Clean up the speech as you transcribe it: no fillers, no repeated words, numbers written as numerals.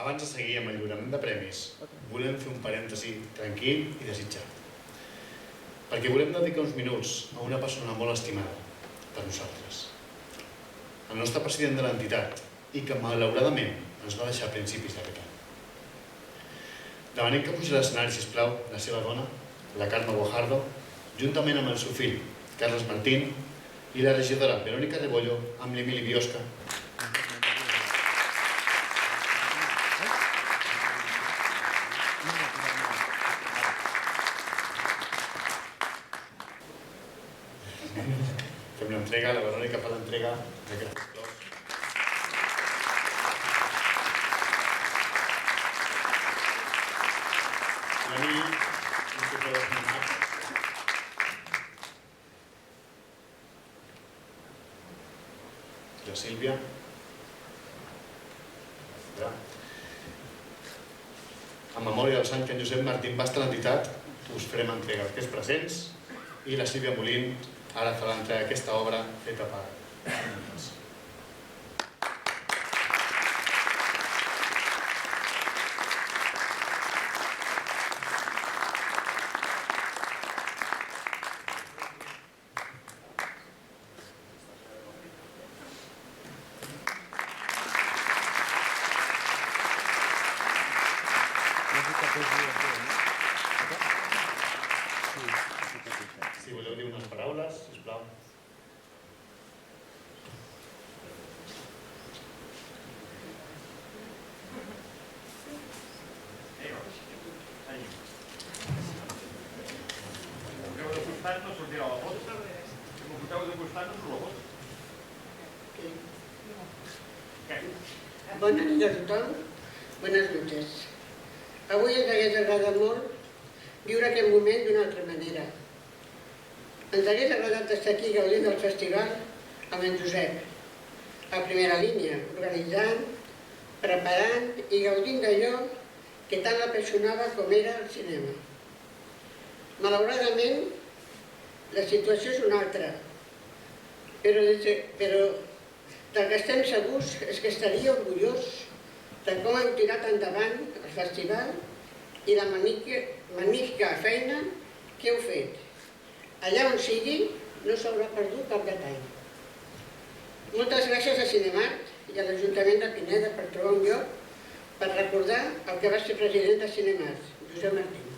abans de seguir amb el lliurament de premis, volem fer un parèntesi tranquil i desitjat. Perquè volem dedicar uns minuts a una persona molt estimada per nosaltres. El nostre president de l'entitat, i que malauradament ens va deixar a principis d'aquest any. Demanem que pugi a l'escenari, sisplau, la seva dona, la Carme Guajardo, juntament amb el seu fill, Carles Martín, i la regidora Verónica Rebollo, amb l'Emili Biosca. Fem l'entrega, la Verónica fa l'entrega d'aquestes flors. L'Emili, un cop de esmenat. La Sílvia. En memòria del sant que en Josep Martín va estar a l'entitat, us farem entrega d'aquests presents i la Sílvia Molín ara farà l'entrega d'aquesta obra feta per nosaltres. Si voleu dir unes paraules, sisplau. Heu de costat no sortirà la bossa, si m'ho foteu de costat no surt la bossa. Bona nit a tothom, bones noches. Avui ens hagués agradat molt viure aquest moment d'una altra manera. Ens hagués agradat estar aquí gaudint del festival amb en Josep, a primera línia, organitzant, preparant i gaudint d'allò que tant l'apassionava com era el cinema. Malauradament, la situació és una altra, però del que estem segurs és que estaria orgullós de com hem tirat endavant el festival i la magnífica feina que heu fet. Allà on sigui, no s'haurà perdut cap detall. Moltes gràcies a Cinemart i a l'Ajuntament de Pineda per trobar un lloc per recordar el que va ser president de Cinemart, Josep Martín.